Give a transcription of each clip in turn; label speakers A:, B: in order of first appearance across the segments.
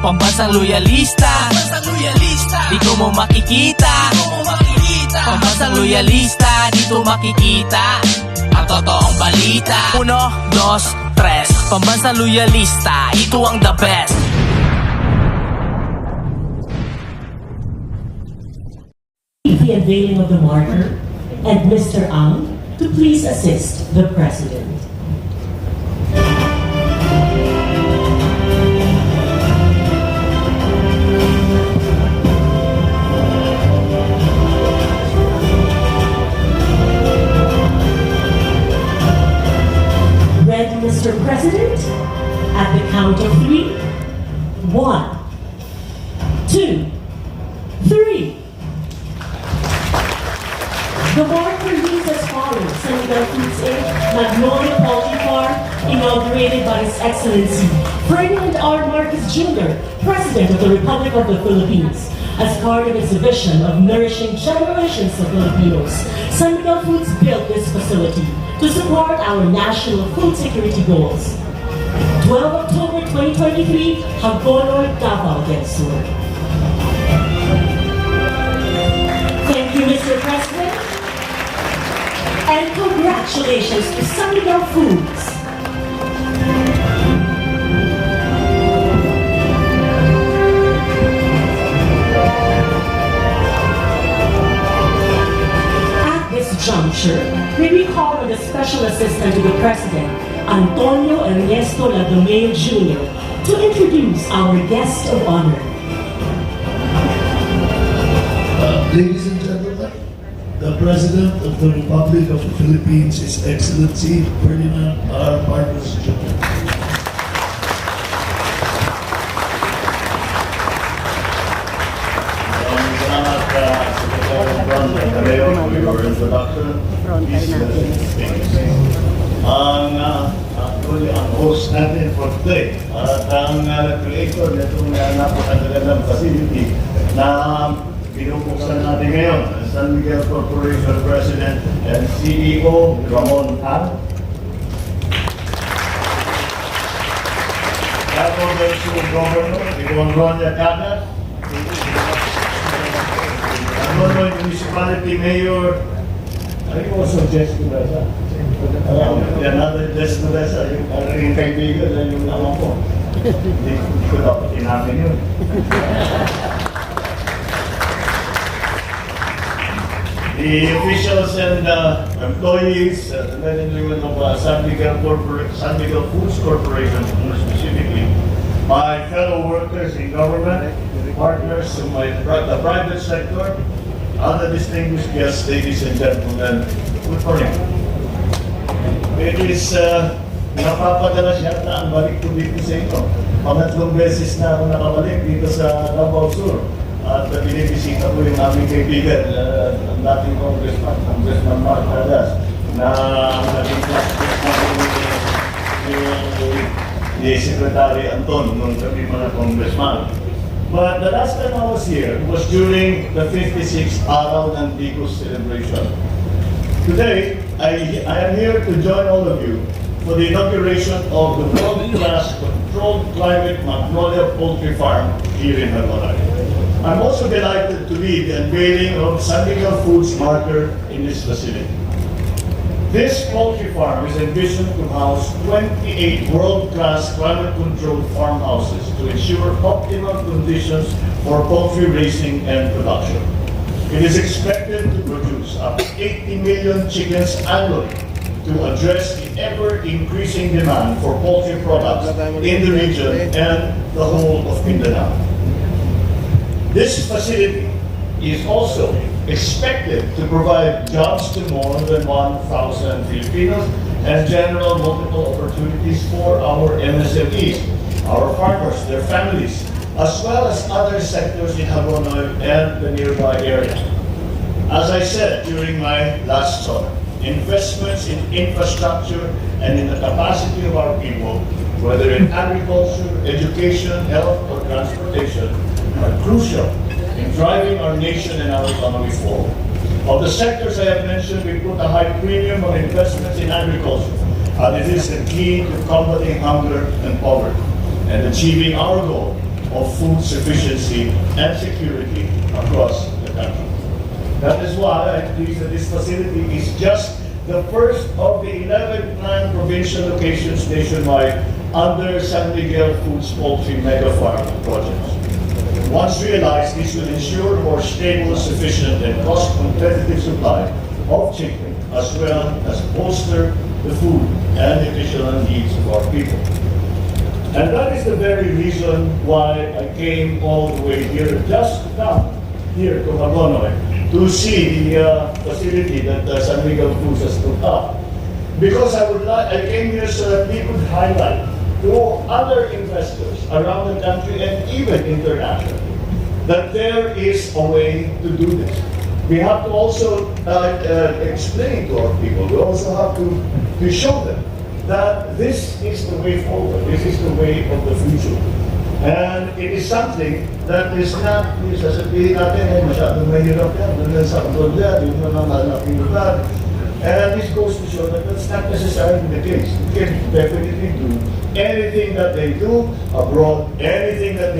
A: Pambansang loyalista, dito mo makikita. Pambansang loyalista, dito makikita ang totoong balita. 1, 2, 3, Pambansang loyalista, ito ang the best.
B: The unveiling of the marker and Mr. Ang to please assist the President. Ready, Mr. President? At the count of 3. 1, 2, 3. The marker reads as follows: Senator Foods Inc., Magnolia Poultry Farm, inaugurated by His Excellency Ferdinand R. Marcos Jr., President of the Republic of the Philippines. As part of its vision of nourishing generations of Filipinos, Senator Foods built this facility to support our national food security goals. 12 October 2023, Hagonoy, Davao del Sur. Thank you, Mr. President. And congratulations to Senator Foods. At this juncture, we recall on the Special Assistant to the President, Antonio Ernesto Ladomeo Jr., to introduce our guest of honor.
C: Ladies and gentlemen, the President of the Republic of the Philippines, His Excellency Ferdinand R. Marcos Jr.
D: Salamat, Secretary Ramon, for your introduction. Actually, ang host natin for today at ang creator nitong napakagandang facility na binubuksan natin ngayon, San Miguel Corporation President and CEO Ramon. Davao del Sur Governor Ronya Cadas, Anonoy Municipality Mayor, are you also Jess Dureza? Another Jess Dureza, yung kaibigan na yung naman ko. Hindi ko dapat inamin yun. The officials and employees, the men and women of San Miguel Foods Corporation, more specifically, my fellow workers in government, partners in the private sector, other distinguished guests, ladies and gentlemen, good morning. It is napapadalas yata ang balik ko dito sa inyo. Pangatlong beses na ako nakabalik dito sa Davao Sur. At binibisita ko yung aming kaibigan, ang dating Congressman Mark Cadas, na naging ni Secretary Anton nung kami mga congressman. But the last time I was here was during the 56th Araw ng Digos celebration. Today, I am here to join all of you for the inauguration of the world-class controlled climate Magnolia Poultry Farm here in Lahat. I'm also delighted to lead the unveiling of San Miguel Foods marker in this facility. This poultry farm is envisioned to house 28 world-class climate-controlled farmhouses to ensure optimal conditions for poultry raising and production. It is expected to produce up to 80 million chickens annually to address the ever-increasing demand for poultry products in the region and the whole of Mindanao. This facility is also expected to provide jobs to more than 1,000 Filipinos and generate multiple opportunities for our MSMEs, our farmers, their families, as well as other sectors in Hagonoy and the nearby area. As I said during my last talk, investments in infrastructure and in the capacity of our people, whether in agriculture, education, health, or transportation, are crucial in driving our nation and our economy forward. Of the sectors I have mentioned, we put a high premium on investments in agriculture, and it is the key to combating hunger and poverty and achieving our goal of food sufficiency and security across the country. That is why I'm pleased that this facility is just the first of the 11 planned provincial locations nationwide under San Miguel Foods Poultry Mega Farm projects. Once realized, this will ensure more stable, sufficient, and cost-competitive supply of chicken, as well as bolster the food and nutritional needs of our people. And that is the very reason why I came all the way here, just to come here to Hagonoy, to see the facility that San Miguel Foods has put up. Because I came here so that we could highlight to other investors around the country and even internationally that there is a way to do this. We have to also explain to our people, we also have to show them that this is the way forward, this is the way of the future. And it is something that is not, sasabihin natin, masyadong mahirap yan, doon sa abroad yan, yung mga malaking lugar. And this goes to show that that's not necessarily the case. You can definitely do anything that they do abroad, anything that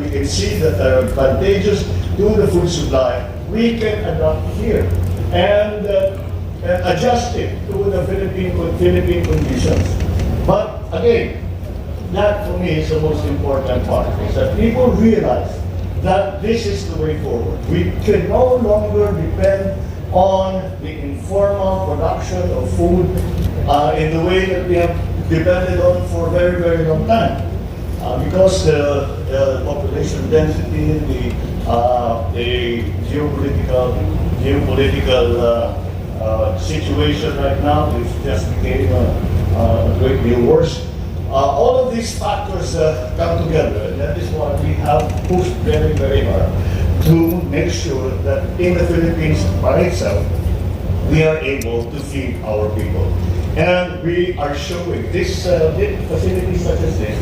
D: we can see that are advantageous to the food supply, we can adopt here and adjust it to the Philippine conditions. But again, that for me is the most important part, is that people realize that this is the way forward. We can no longer depend on the informal production of food in the way that we have depended on for a very, very long time. Because the population density, the geopolitical situation right now is just became a great deal worse. All of these factors come together, and that is why we have pushed very, very hard to make sure that in the Philippines by itself, we are able to feed our people. And we are showing, this facilities such as this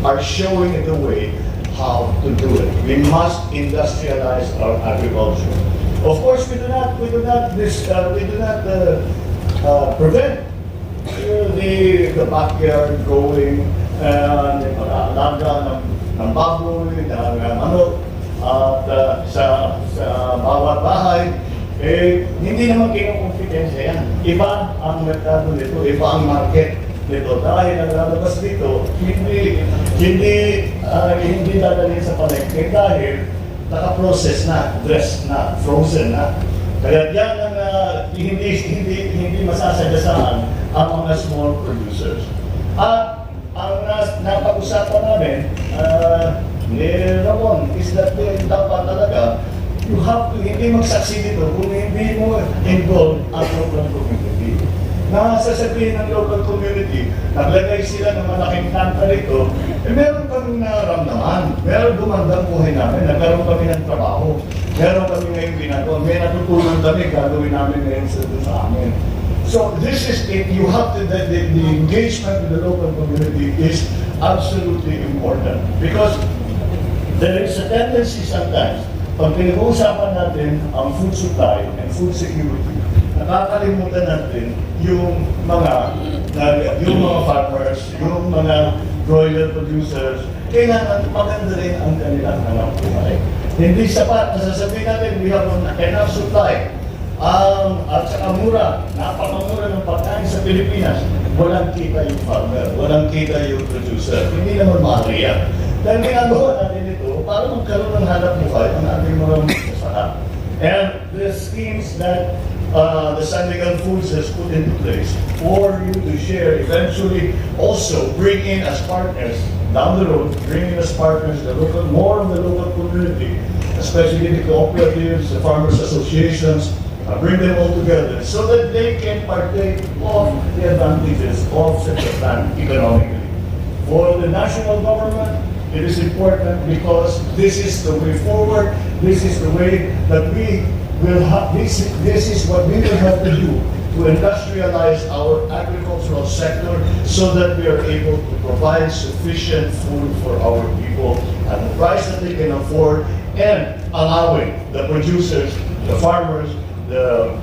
D: are showing the way how to do it. We must industrialize our agriculture. Of course, we do not prevent the backyard growing and pag-aalaga ng baboy, ng manok, at sa bawat bahay, hindi naman kinukompetensya yan. Iba ang merkado nito, iba ang market nito. Dahil ang lalabas dito, hindi dadalhin sa palengke dahil naka-process na, dressed na, frozen na. Kaya yan ang hindi masasagasaan ang mga small producers. At ang napag-usapan namin ni Ramon is that dapat talaga you have to hindi mag-succeed ito kung hindi mo involve ang local community. Sasabihin ng local community, naglagay sila ng malaking planta rito, meron kami naramdaman, meron gumandang buhay namin, nagkaroon kami ng trabaho, meron kami ngayong ginagawa, may natutunan kami, gagawin namin ngayon sa amin. So this is it. You have to, the engagement with the local community is absolutely important because there is a tendency sometimes, pag pinag-uusapan natin ang food supply and food security, nakakalimutan natin yung mga farmers, yung mga broiler producers, kailangan maganda rin ang kanilang hanap buhay. Hindi sapat, nasasabihin natin, we have enough supply. At saka mura, napakamura ng pagkain sa Pilipinas, walang kita yung farmer, walang kita yung producer. Hindi naman maaari yan. Dahil ginagawa natin ito para magkaroon ng hanap buhay ang ating mga masarap. And the schemes that the San Miguel Foods has put into place for you to share, eventually also bring in as partners down the road, bring in as partners more of the local community, especially the cooperatives, the farmers associations, bring them all together so that they can partake of the advantages of such a plan economically. For the national government, it is important because this is the way forward, this is the way that we will have, this is what we will have to do to industrialize our agricultural sector so that we are able to provide sufficient food for our people at the price that they can afford and allowing the producers, the farmers, those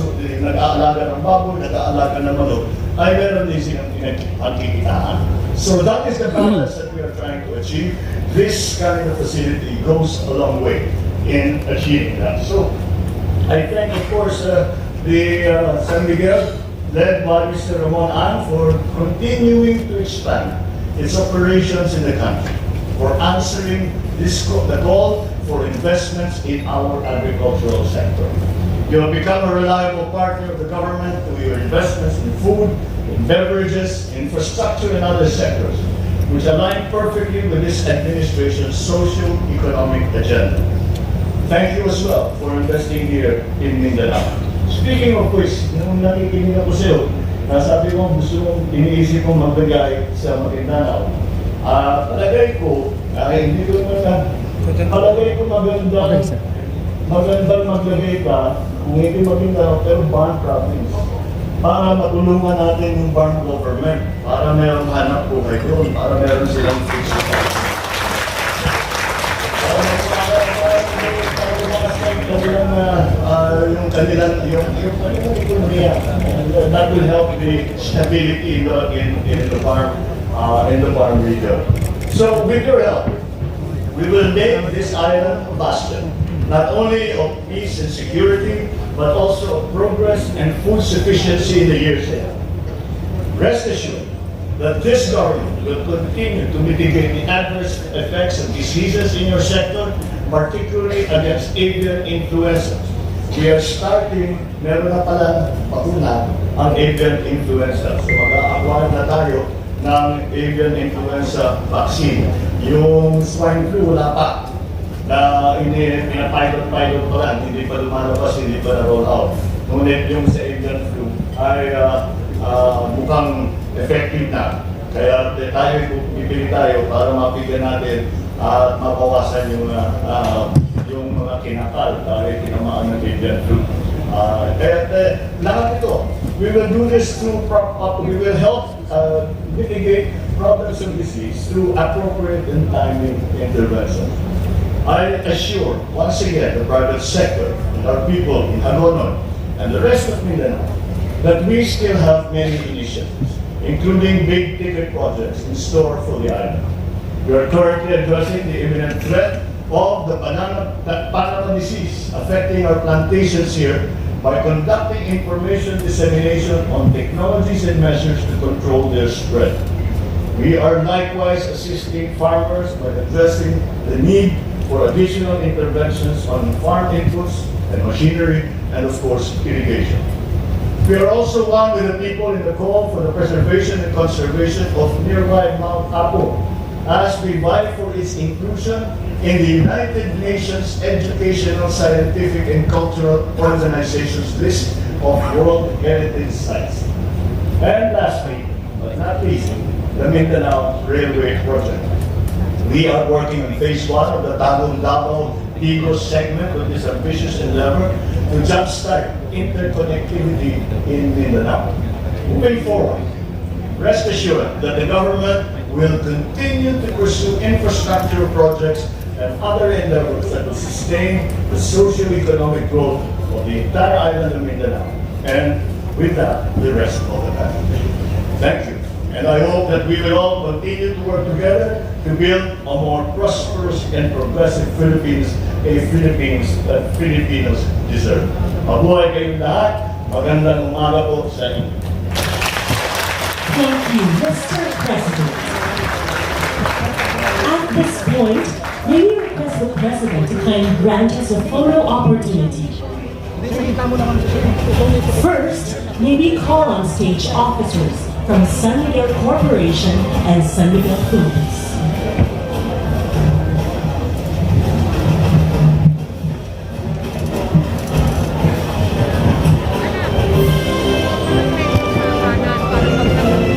D: who nag-aalaga ng baboy, nag-aalaga ng manok, ay meron din silang pagkikitaan. So that is the balance that we are trying to achieve. This kind of facility goes a long way in achieving that. So I thank, of course, the San Miguel, led by Mr. Ramon, for continuing to expand its operations in the country, for answering the call for investments in our agricultural sector. You have become a reliable partner of the government to your investments in food, in beverages, infrastructure, and other sectors, which align perfectly with this administration's socio-economic agenda. Thank you as well for investing here in Mindanao. Speaking of which, nung nakikinig ako sa'yo, sabi mo gusto mong iniisip mong magbigay sa Maguindanao. Palagay ko, hindi ko naman palagay ko magandang maglagay ka kung hindi Maguindanao pero Barn Province. Para matulungan natin yung Barn Government, para merong hanap buhay doon, para meron silang fixed income. Yung kanilang ekonomiya. That will help the stability in the farm region. So with your help, we will make this island a bastion, not only of peace and security, but also of progress and food sufficiency in the years ahead. Rest assured that this government will continue to mitigate the adverse effects of diseases in your sector, particularly against avian influenza. We are starting, meron na palang bakuna ang avian influenza. So mag-a-acquire na tayo ng avian influenza vaccine. Yung swine flu, wala pa. Na pinapilot-pilot pa lang, hindi pa lumalabas, hindi pa na-roll out. Ngunit yung sa avian flu ay mukhang effective na. Kaya pipili tayo para mapigyan natin at mabawasan yung mga kinakal dahil tinamaan ng avian flu. Lahat ito, we will do this through, we will help mitigate problems of disease through appropriate and timely intervention. I assure, once again, the private sector, and our people in Anonon, and the rest of Mindanao, that we still have many initiatives, including big-ticket projects in store for the island. We are currently addressing the imminent threat of the Panama disease affecting our plantations here by conducting information dissemination on technologies and measures to control their spread. We are likewise assisting farmers by addressing the need for additional interventions on farm inputs and machinery, and of course, irrigation. We are also one with the people in the call for the preservation and conservation of nearby Mount Apo, as we vie for its inclusion in the United Nations Educational, Scientific, and Cultural Organization's list of World Heritage Sites. And lastly, but not least, the Mindanao Railway Project. We are working on phase 1 of the Tagum-Davao-Digos segment of this ambitious endeavor to jumpstart interconnectivity in Mindanao. Moving forward, rest assured that the government will continue to pursue infrastructure projects and other endeavors that will sustain the socio-economic growth of the entire island of Mindanao, and with that, the rest of the country. Thank you. And I hope that we will all continue to work together to build a more prosperous and progressive Philippines, a Philippines that Filipinos deserve. Mabuhay kayong lahat. Magandang umaga po sa inyo.
B: Thank you, Mr. President. At this point, may we request the President to kindly grant us a photo opportunity. First, may we call on stage officers from San Miguel Corporation and San Miguel Foods.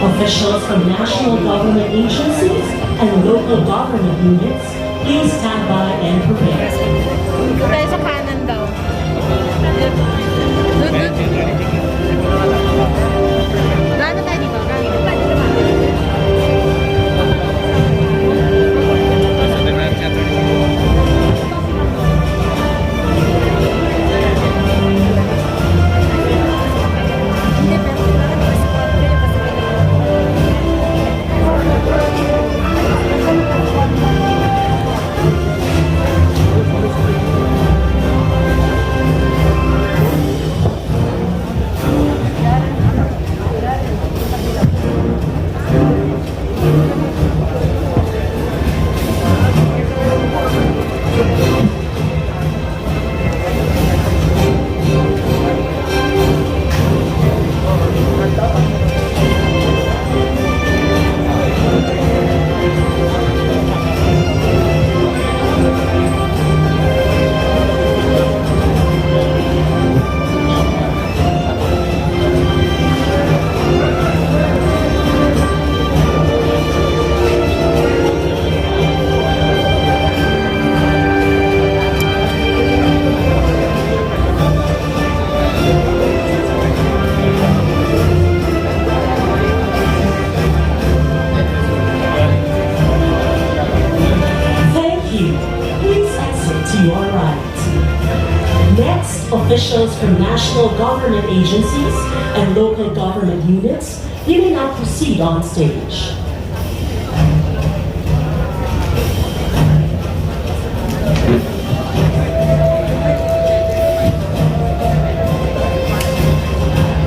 B: Officials from national government agencies and local government units, please stand by and prepare.
E: Tayo sa kanan daw. Gano'n tayo dito?
B: officials from national government agencies and local government units, you may now proceed on stage.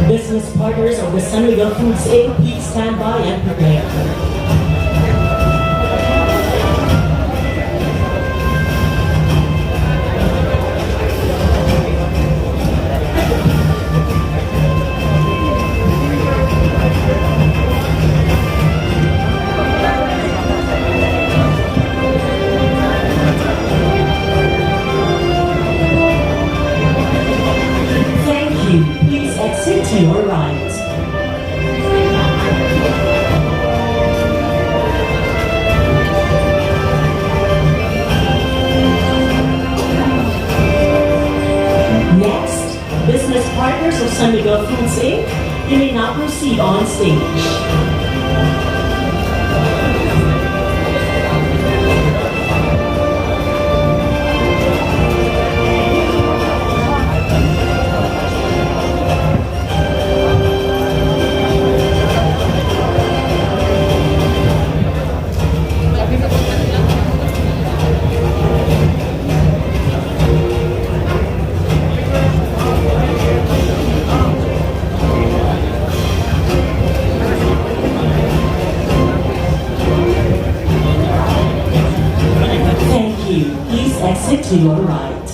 B: Business partners of the San Miguel Foods Inc., please stand by and prepare. Please exit to your right. Next, business partners of San Miguel Foods Inc., you may now proceed on stage. Please exit to your right.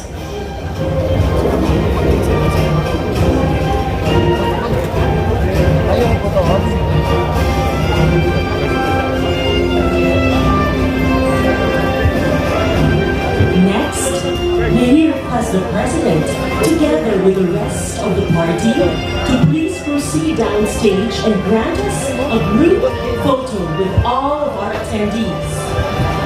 B: Next, may we request the President, together with the rest of the party, to please proceed downstage and grant us a group photo with all of our attendees.